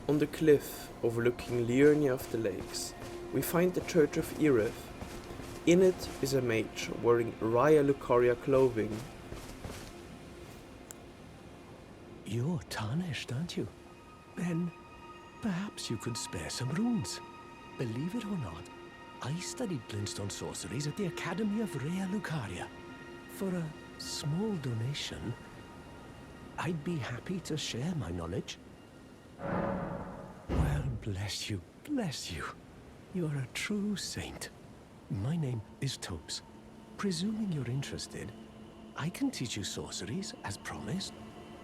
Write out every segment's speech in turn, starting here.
On the cliff overlooking Liurnia of the Lakes, we find the Church of Erith. In it is a mage wearing Raya Lucaria clothing. You're tarnished, aren't you? Then perhaps you could spare some runes. Believe it or not, I studied glintstone sorceries at the Academy of Raya Lucaria. For a small donation, I'd be happy to share my knowledge. Well, bless you, bless you. You're a true saint. My name is Thops. Presuming you're interested, I can teach you sorceries as promised,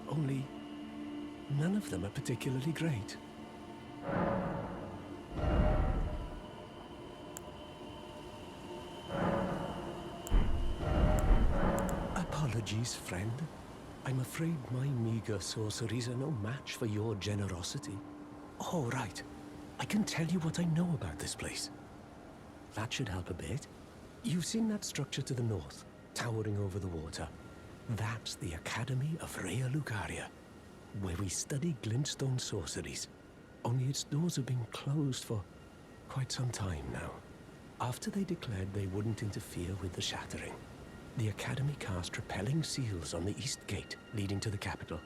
only none of them are particularly great. Apologies, friend. I'm afraid my meager sorceries are no match for your generosity. Oh, right. I can tell you what I know about this place. That should help a bit. You've seen that structure to the north, towering over the water. That's the Academy of Raya Lucaria, where we study glintstone sorceries. Only its doors have been closed for quite some time now. After they declared they wouldn't interfere with the shattering, the Academy cast repelling seals on the east gate leading to the capital,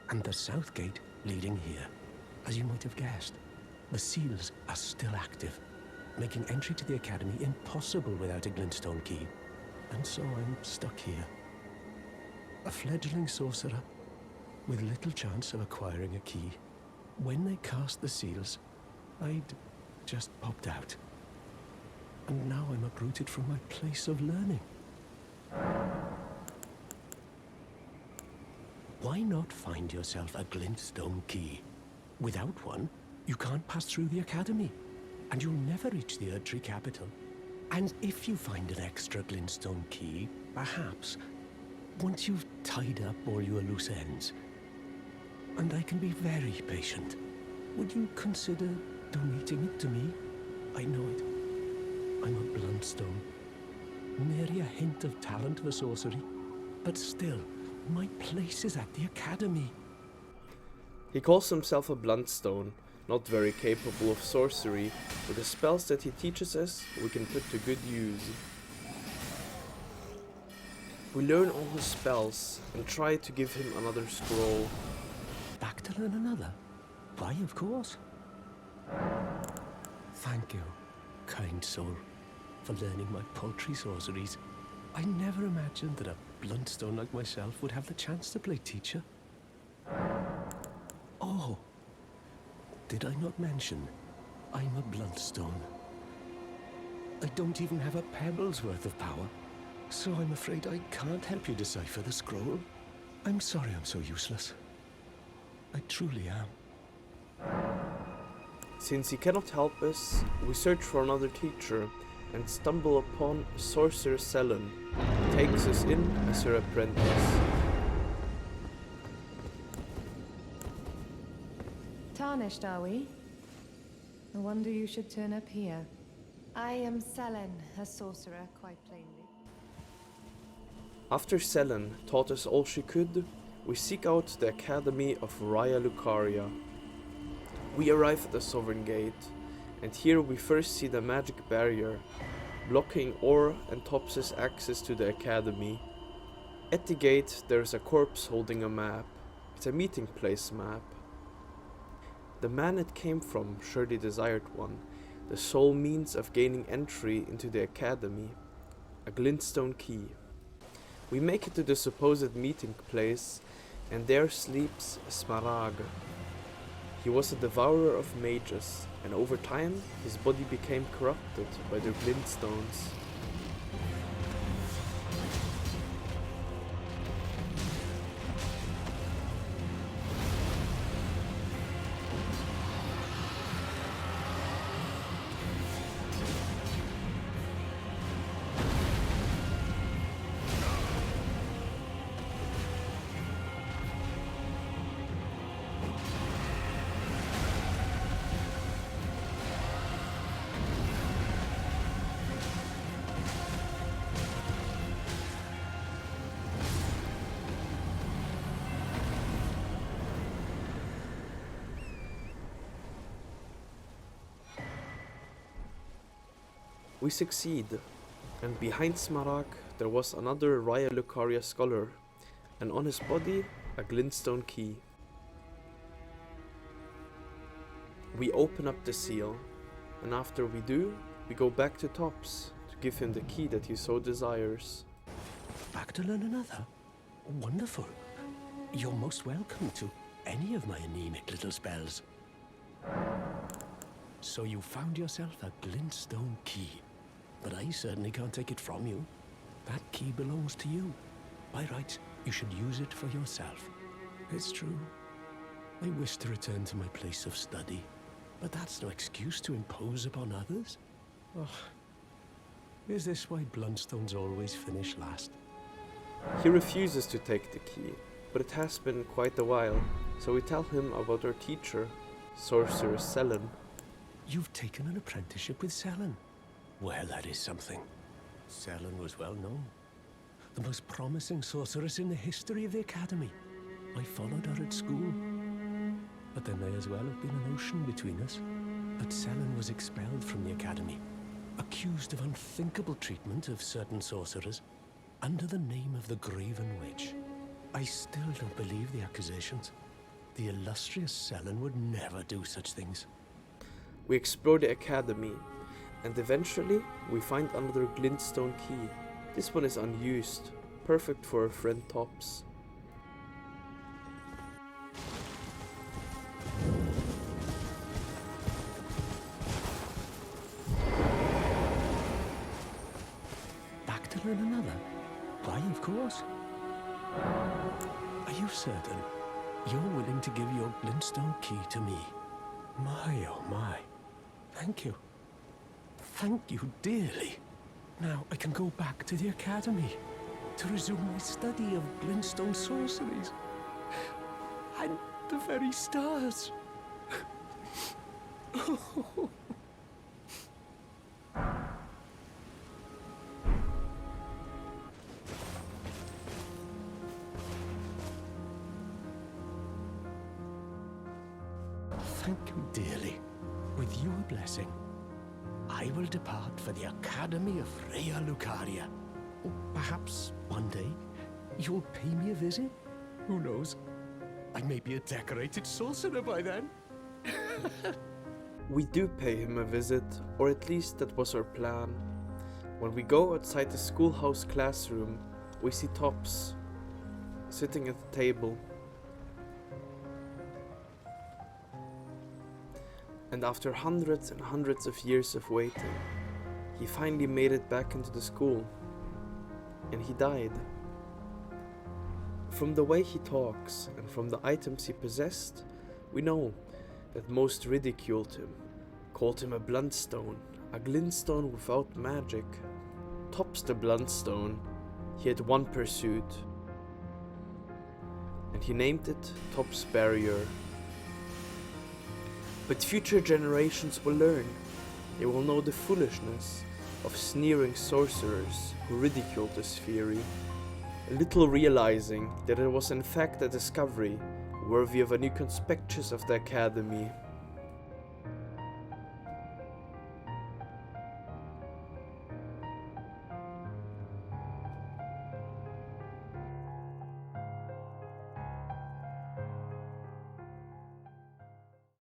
and the south gate leading here. As you might have guessed, the seals are still active, making entry to the Academy impossible without a glintstone key. And so I'm stuck here. A fledgling sorcerer with little chance of acquiring a key. When they cast the seals, I'd just popped out. And now I'm uprooted from my place of learning. Why not find yourself a glintstone key? Without one, you can't pass through the Academy, and you'll never reach the Erdtree capital. And if you find an extra glintstone key, perhaps, once you've tied up all your loose ends, and I can be very patient, would you consider donating it to me? I know it. I'm a Bluntstone. Nary a hint of talent for sorcery, but still, my place is at the Academy. He calls himself a Bluntstone, not very capable of sorcery, but the spells that he teaches us we can put to good use. We learn all his spells and try to give him another scroll. Back to learn another? Why, of course. Thank you, kind soul, for learning my paltry sorceries. I never imagined that a Bluntstone like myself would have the chance to play teacher. Oh, did I not mention I'm a Bluntstone? I don't even have a pebble's worth of power, so I'm afraid I can't help you decipher the scroll. I'm sorry I'm so useless. I truly am. Since he cannot help us, we search for another teacher and stumble upon Sorcerer Selen, who takes us in as her apprentice. Tarnished, are we? No wonder you should turn up here. I am Selen, a sorcerer, quite plainly. After Selen taught us all she could, we seek out the Academy of Raya Lucaria. We arrive at the Sovereign Gate, and here we first see the magic barrier, blocking Or and Thops' access to the Academy. At the gate there is a corpse holding a map. It's a meeting place map. The man it came from surely desired one, the sole means of gaining entry into the Academy, a glintstone key. We make it to the supposed meeting place, and there sleeps Smaragd. He was a devourer of mages, and over time his body became corrupted by their glintstones. We succeed, and behind Smaragd there was another Raya Lucaria scholar, and on his body a glintstone key. We open up the seal, and after we do, we go back to Thops to give him the key that he so desires. Back to learn another? Wonderful. You're most welcome to any of my anemic little spells. So you found yourself a glintstone key, but I certainly can't take it from you. That key belongs to you. By rights, you should use it for yourself. It's true. I wish to return to my place of study, but that's no excuse to impose upon others. Oh, is this why Bluntstones always finish last? He refuses to take the key, but it has been quite a while, so we tell him about our teacher, Sorcerer Selen. You've taken an apprenticeship with Selen. Well, that is something. Selen was well known. The most promising sorceress in the history of the Academy. I followed her at school. But there may as well have been an ocean between us. But Selen was expelled from the Academy, accused of unthinkable treatment of certain sorcerers, under the name of the Graven Witch. I still don't believe the accusations. The illustrious Selen would never do such things. We explore the Academy, and eventually we find another glintstone key. This one is unused, perfect for our friend Thops. Back to learn another? Why, of course. Are you certain you're willing to give your glintstone key to me? My, oh my. Thank you. Thank you dearly. Now I can go back to the Academy to resume my study of glintstone sorceries. And the very stars. Thank you dearly. With your blessing, I will depart for the Academy of Raya Lucaria. Perhaps one day you'll pay me a visit? Who knows? I may be a decorated sorcerer by then. We do pay him a visit, or at least that was our plan. When we go outside the schoolhouse classroom, we see Thops sitting at the table. And after hundreds and hundreds of years of waiting, he finally made it back into the school. And he died. From the way he talks and from the items he possessed, we know that most ridiculed him, called him a Bluntstone, a glintstone without magic. Thops the Bluntstone, he had one pursuit, and he named it Thops Barrier. But future generations will learn. They will know the foolishness of sneering sorcerers who ridiculed this theory, little realizing that it was in fact a discovery worthy of a new conspectus of the Academy.